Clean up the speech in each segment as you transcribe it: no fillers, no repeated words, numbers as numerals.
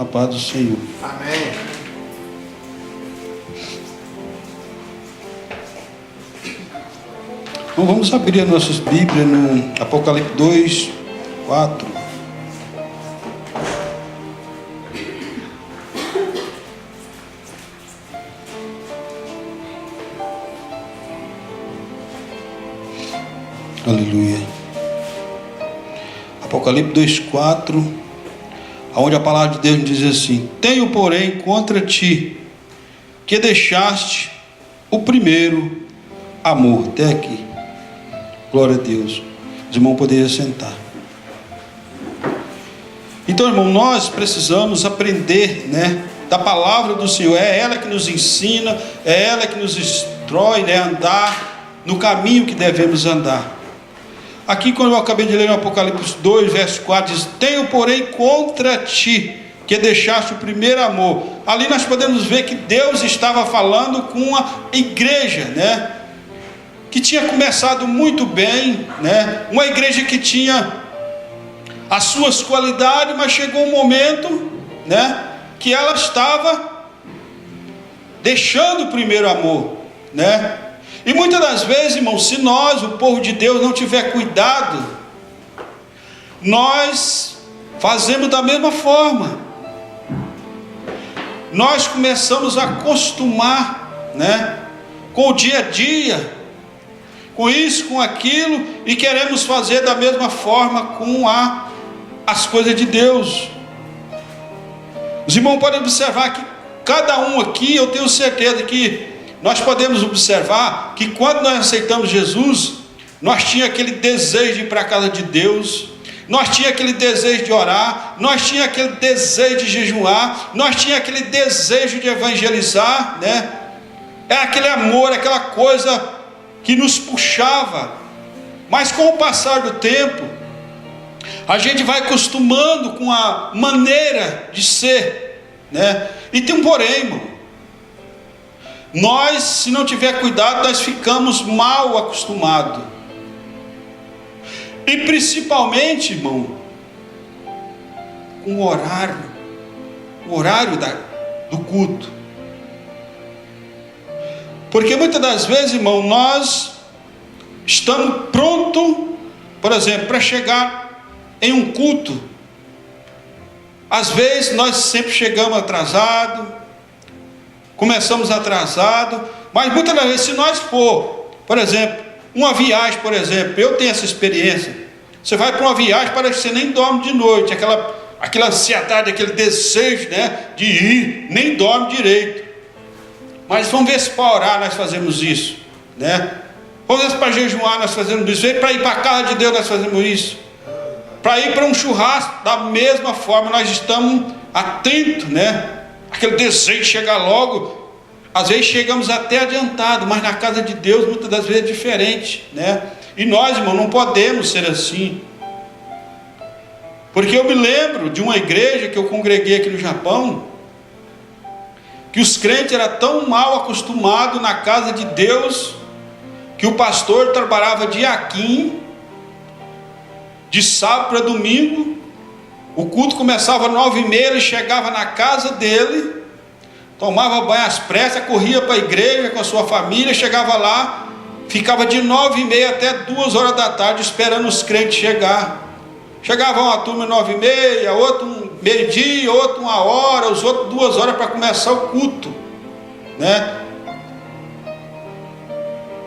paz do Senhor. Amém. Então vamos abrir as nossas Bíblias no Apocalipse 2, 4. Aleluia. Apocalipse 2, 4, onde a palavra de Deus diz assim: tenho, porém, contra ti, que deixaste o primeiro amor. Até aqui. Glória a Deus. Os irmãos poderiam sentar. Então, irmão, nós precisamos aprender, da palavra do Senhor. É ela que nos ensina, é ela que nos instrui, a andar no caminho que devemos andar. Aqui, quando eu acabei de ler no Apocalipse 2, verso 4, diz: tenho, porém, contra ti, que deixaste o primeiro amor. Ali nós podemos ver que Deus estava falando com a igreja, que tinha começado muito bem, uma igreja que tinha as suas qualidades, mas chegou um momento, que ela estava deixando o primeiro amor, E muitas das vezes, irmãos, se nós, o povo de Deus, não tiver cuidado, nós fazemos da mesma forma. Nós começamos a acostumar, com o dia a dia, com isso, com aquilo, e queremos fazer da mesma forma com as coisas de Deus. Os irmãos podem observar que cada um aqui, eu tenho certeza que nós podemos observar que quando nós aceitamos Jesus, nós tínhamos aquele desejo de ir para a casa de Deus, nós tínhamos aquele desejo de orar, nós tínhamos aquele desejo de jejuar, nós tínhamos aquele desejo de evangelizar, É aquele amor, aquela coisa que nos puxava. Mas com o passar do tempo, a gente vai acostumando com a maneira de ser, E tem um porém, irmão. Nós, se não tiver cuidado, nós ficamos mal acostumados. E principalmente, irmão, com o horário do culto. Porque muitas das vezes, irmão, nós estamos prontos, por exemplo, para chegar em um culto. Às vezes nós sempre chegamos atrasados, começamos atrasado, mas muitas das vezes, se nós for, por exemplo, uma viagem, por exemplo, eu tenho essa experiência. Você vai para uma viagem, parece que você nem dorme de noite, aquela ansiedade, aquele desejo, de ir, nem dorme direito. Mas vamos ver se para orar nós fazemos isso, Vamos ver se para jejuar nós fazemos isso, para ir para a casa de Deus nós fazemos isso, para ir para um churrasco, da mesma forma nós estamos atentos, Aquele desejo de chegar logo, às vezes chegamos até adiantado, mas na casa de Deus muitas das vezes é diferente, E nós, irmão, não podemos ser assim. Porque eu me lembro de uma igreja que eu congreguei aqui no Japão, que os crentes eram tão mal acostumados na casa de Deus, que o pastor trabalhava de Aquim, de sábado para domingo, o culto começava às 9h30, ele chegava na casa dele, tomava banho às pressas, corria para a igreja com a sua família, chegava lá, ficava de 9h30 até 2h da tarde esperando os crentes chegar. Chegava uma turma 9h30, outro meio-dia, outro 1h, os outros 2h para começar o culto,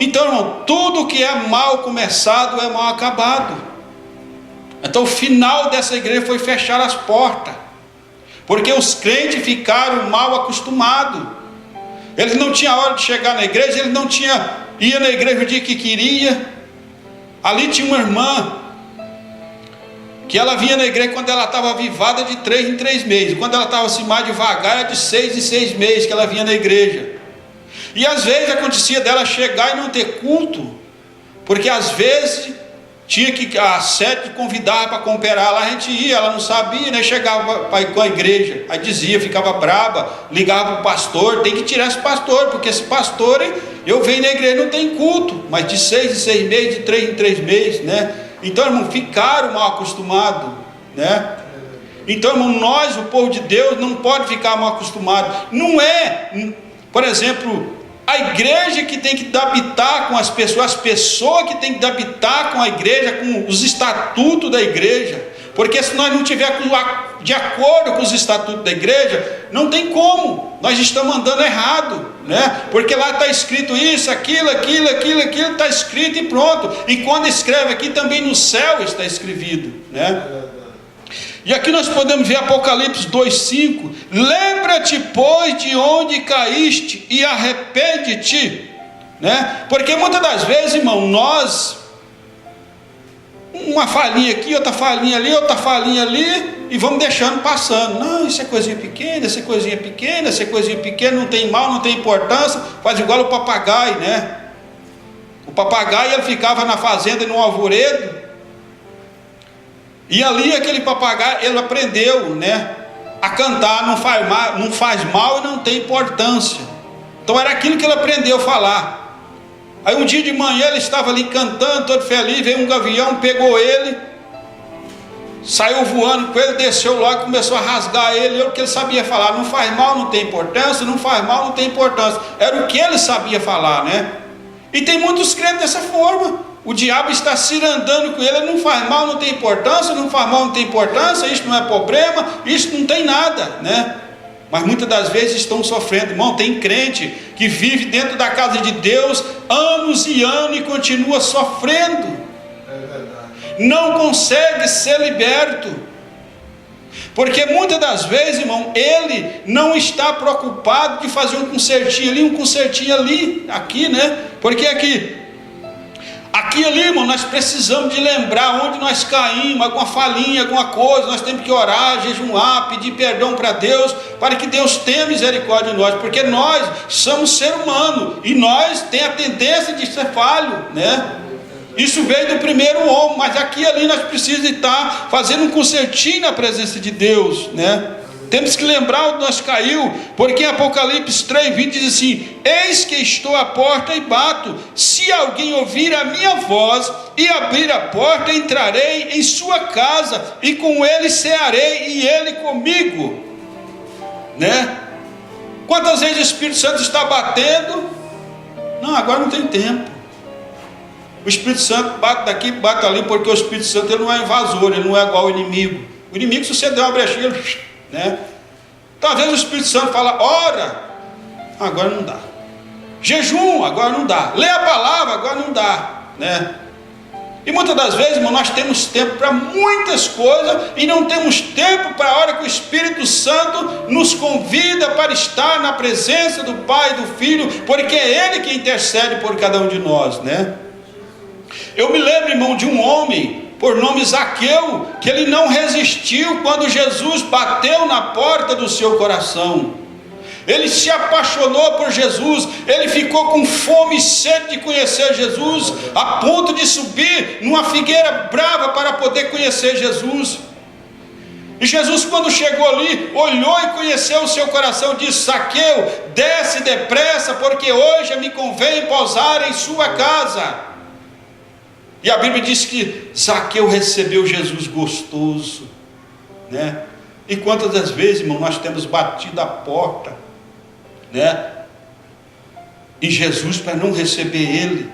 Então, irmão, tudo que é mal começado é mal acabado. Então o final dessa igreja foi fechar as portas, porque os crentes ficaram mal acostumados. Eles não tinham hora de chegar na igreja, eles não ia na igreja o dia que queria. Ali tinha uma irmã que ela vinha na igreja quando ela estava avivada de 3 em 3 meses. Quando ela estava assim mais devagar, era de 6 em 6 meses que ela vinha na igreja. E às vezes acontecia dela chegar e não ter culto, porque às vezes tinha que a sede convidar para cooperar lá, a gente ia, ela não sabia, chegava com a igreja, aí dizia, ficava brava, ligava para o pastor, tem que tirar esse pastor, porque esse pastor, eu venho na igreja, não tem culto, mas de 6 em 6 meses, de 3 em 3 meses, Então, irmão, ficaram mal acostumados, Então, irmão, nós, o povo de Deus, não pode ficar mal acostumado. Não é, por exemplo, a igreja que tem que habitar com as pessoas que tem que habitar com a igreja, com os estatutos da igreja. Porque se nós não tivermos de acordo com os estatutos da igreja, não tem como, nós estamos andando errado, né? Porque lá está escrito isso, aquilo, está escrito e pronto. E quando escreve aqui, também no céu está escrevido, né? E aqui nós podemos ver Apocalipse 2,5: lembra-te, pois, de onde caíste e arrepende-te, né? Porque muitas das vezes, irmão, nós, uma falhinha aqui, outra falhinha ali, e vamos deixando passando. Não, isso é coisinha pequena, isso é coisinha pequena, isso é coisinha pequena, não tem mal, não tem importância. Faz igual o papagaio, né? O papagaio, ele ficava na fazenda, num alvoredo, e ali aquele papagaio, ele aprendeu, né, a cantar, não faz mal e não tem importância. Então era aquilo que ele aprendeu a falar. Aí um dia de manhã ele estava ali cantando, todo feliz, veio um gavião, pegou ele, saiu voando com ele, desceu logo, começou a rasgar ele, o que ele sabia falar: não faz mal, não tem importância, não faz mal, não tem importância. Era o que ele sabia falar, né? E tem muitos crentes dessa forma. O diabo está cirandando com ele: não faz mal, não tem importância, não faz mal, não tem importância, isso não é problema, isso não tem nada, né? Mas muitas das vezes estão sofrendo, irmão. Tem crente que vive dentro da casa de Deus anos e anos e continua sofrendo, não consegue ser liberto, porque muitas das vezes, irmão, ele não está preocupado de fazer um concertinho ali, aqui, né? Porque aqui e ali, irmão, nós precisamos de lembrar onde nós caímos, alguma falhinha, alguma coisa. Nós temos que orar, jejuar, pedir perdão para Deus, para que Deus tenha misericórdia de nós, porque nós somos ser humano e nós temos a tendência de ser falho, né? Isso veio do primeiro homem, mas aqui e ali nós precisamos estar fazendo um concertinho na presença de Deus, né? Temos que lembrar onde nós caiu, porque em Apocalipse 3:20 diz assim: eis que estou à porta e bato, se alguém ouvir a minha voz e abrir a porta, entrarei em sua casa, e com ele cearei, e ele comigo, né? Quantas vezes o Espírito Santo está batendo? Não, agora não tem tempo. O Espírito Santo bate daqui, bate ali, porque o Espírito Santo, ele não é invasor, ele não é igual ao inimigo. O inimigo, se você der uma brechinha, ele... né? Então às vezes o Espírito Santo fala: ora, agora não dá. Jejum, agora não dá. Lê a palavra, agora não dá, né? E muitas das vezes, irmão, nós temos tempo para muitas coisas e não temos tempo para a hora que o Espírito Santo nos convida para estar na presença do Pai e do Filho, porque é Ele que intercede por cada um de nós, né? Eu me lembro, irmão, de um homem por nome Zaqueu, que ele não resistiu quando Jesus bateu na porta do seu coração. Ele se apaixonou por Jesus, ele ficou com fome e sede de conhecer Jesus, a ponto de subir numa figueira brava para poder conhecer Jesus. E Jesus, quando chegou ali, olhou e conheceu o seu coração, disse: Zaqueu, desce depressa, porque hoje me convém pousar em sua casa. E a Bíblia diz que Zaqueu recebeu Jesus gostoso, né? E quantas das vezes, irmão, nós temos batido a porta, né, em Jesus para não receber Ele.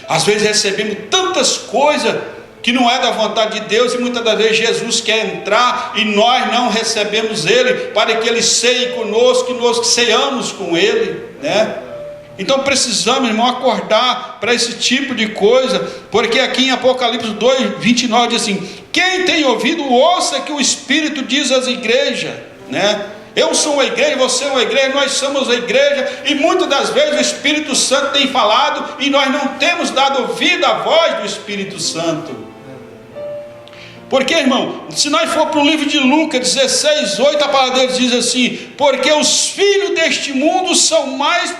Às vezes recebemos tantas coisas que não é da vontade de Deus, e muitas das vezes Jesus quer entrar e nós não recebemos Ele, para que Ele ceie conosco, que nós ceamos com Ele, né? Então precisamos, irmão, acordar para esse tipo de coisa, porque aqui em Apocalipse 2:29 diz assim: quem tem ouvido, ouça que o Espírito diz às igrejas, né? Eu sou uma igreja, você é uma igreja, nós somos a igreja, e muitas das vezes o Espírito Santo tem falado e nós não temos dado ouvido à voz do Espírito Santo. Porque, irmão, se nós for para o livro de Lucas 16:8, a palavra de Deus diz assim: porque os filhos deste mundo são mais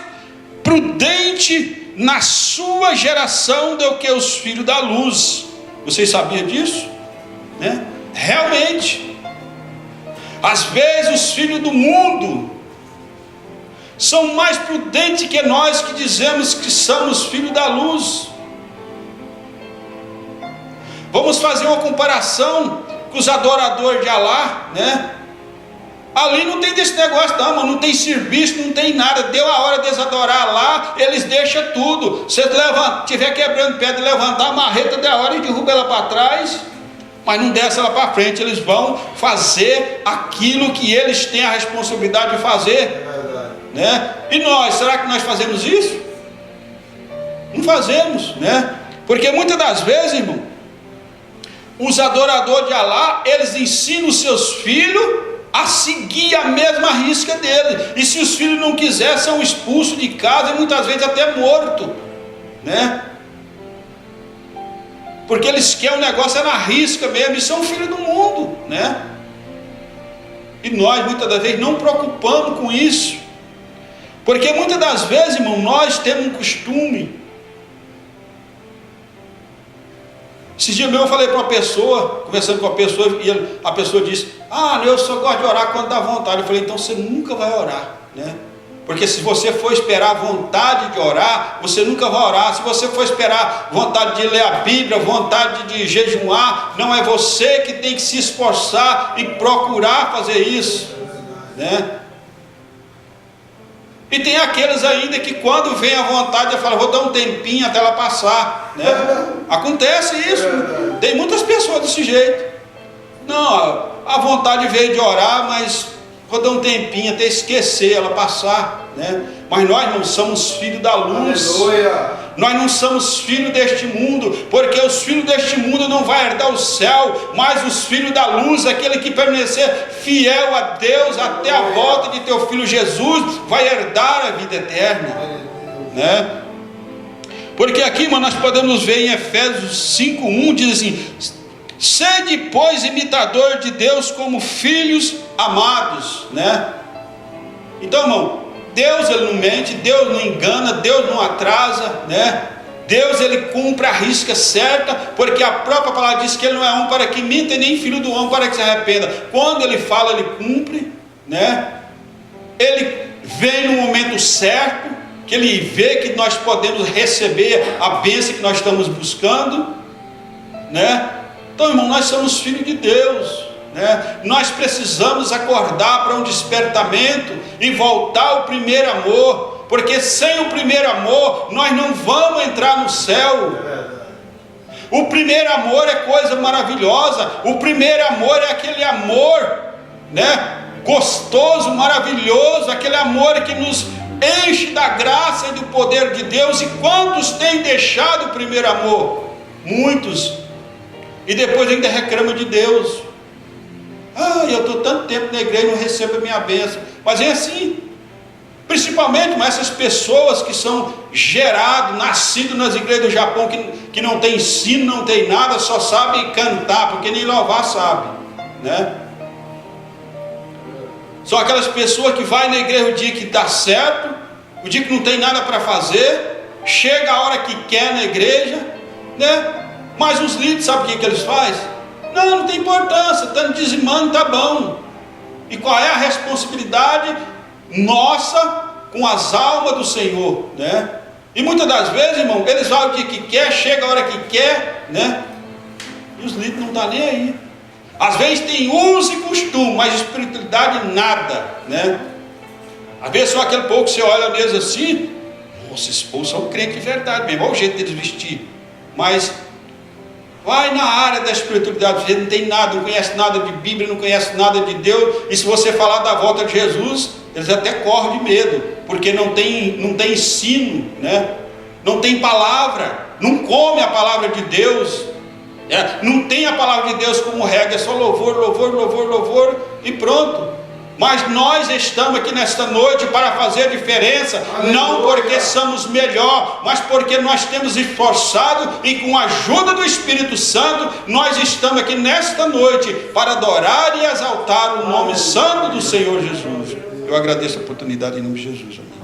prudentes na sua geração do que os filhos da luz. Vocês sabiam disso? Né? Realmente, às vezes os filhos do mundo são mais prudentes que nós que dizemos que somos filhos da luz. Vamos fazer uma comparação com os adoradores de Alá, né? Ali não tem desse negócio não, mano. Não tem serviço, não tem nada. Deu a hora deles adorar lá, eles deixam tudo. Se tiver quebrando pedra, levantar a marreta, der a hora e derruba ela para trás, mas não desce ela para frente. Eles vão fazer aquilo que eles têm a responsabilidade de fazer, né? E nós, será que nós fazemos isso? Não fazemos, né? Porque muitas das vezes, irmão, os adoradores de Alá, eles ensinam os seus filhos a seguir a mesma risca dele, e se os filhos não quiserem, são expulsos de casa e muitas vezes até mortos, né? Porque eles querem o negócio é na risca mesmo, e são filhos do mundo, né? E nós muitas das vezes não preocupamos com isso, porque muitas das vezes, irmão, nós temos um costume. Esses dias mesmo eu falei para uma pessoa, conversando com uma pessoa, e a pessoa disse: ah, eu só gosto de orar quando dá vontade. Eu falei: então você nunca vai orar, né? Porque se você for esperar vontade de orar, você nunca vai orar. Se você for esperar vontade de ler a Bíblia, vontade de jejuar, não é você que tem que se esforçar e procurar fazer isso, né? E tem aqueles ainda que quando vem a vontade, fala: vou dar um tempinho até ela passar, né? Acontece isso. Tem muitas pessoas desse jeito. Não, a vontade veio de orar, mas vou dar um tempinho até esquecer ela passar, né? Mas nós não somos filhos da luz. Aleluia. Nós não somos filhos deste mundo, porque os filhos deste mundo não vão herdar o céu, mas os filhos da luz, aquele que permanecer fiel a Deus até a volta de teu filho Jesus, vai herdar a vida eterna, né? Porque aqui, mano, nós podemos ver em Efésios 5:1, diz assim: sede, pois, imitador de Deus como filhos amados, né? Então, irmão, Deus ele não mente, Deus não engana, Deus não atrasa, né? Deus ele cumpre a risca certa, porque a própria palavra diz que ele não é homem para que minta, nem filho do homem para que se arrependa. Quando ele fala, ele cumpre, né? Ele vem no momento certo, que ele vê que nós podemos receber a bênção que nós estamos buscando, né? Então, irmão, nós somos filhos de Deus, né? Nós precisamos acordar para um despertamento e voltar ao primeiro amor, porque sem o primeiro amor nós não vamos entrar no céu. O primeiro amor é coisa maravilhosa. O primeiro amor é aquele amor, né, gostoso, maravilhoso, aquele amor que nos enche da graça e do poder de Deus. E quantos têm deixado o primeiro amor? Muitos. E depois ainda reclama de Deus. Ah, eu estou tanto tempo na igreja e não recebo a minha bênção. Mas é assim. Principalmente com essas pessoas que são geradas, nascidas nas igrejas do Japão, que não tem ensino, não tem nada, só sabem cantar, porque nem louvar sabe, né? São aquelas pessoas que vai na igreja o dia que dá certo, o dia que não tem nada para fazer, chega a hora que quer na igreja, né? Mas os líderes, sabe o que eles fazem? Não tem importância, estando dizimando, tá bom. E qual é a responsabilidade nossa com as almas do Senhor, né? E muitas das vezes, irmão, eles vão o dia que quer, chega a hora que quer, né? E os líderes não estão nem aí. Às vezes tem uso e costume, mas espiritualidade nada, né? Às vezes só aquele pouco que você olha neles assim, nossa, esse povo são crente de verdade mesmo, olha o jeito deles vestir. Mas vai na área da espiritualidade, você não tem nada, não conhece nada de Bíblia, não conhece nada de Deus, e se você falar da volta de Jesus, eles até correm de medo, porque não tem ensino, né? Não tem palavra, não come a palavra de Deus, né? Não tem a palavra de Deus como regra, é só louvor, louvor, louvor, louvor e pronto. Mas nós estamos aqui nesta noite para fazer diferença, não porque somos melhor, mas porque nós temos esforçado e com a ajuda do Espírito Santo, nós estamos aqui nesta noite para adorar e exaltar o nome santo do Senhor Jesus. Eu agradeço a oportunidade em nome de Jesus. Amém.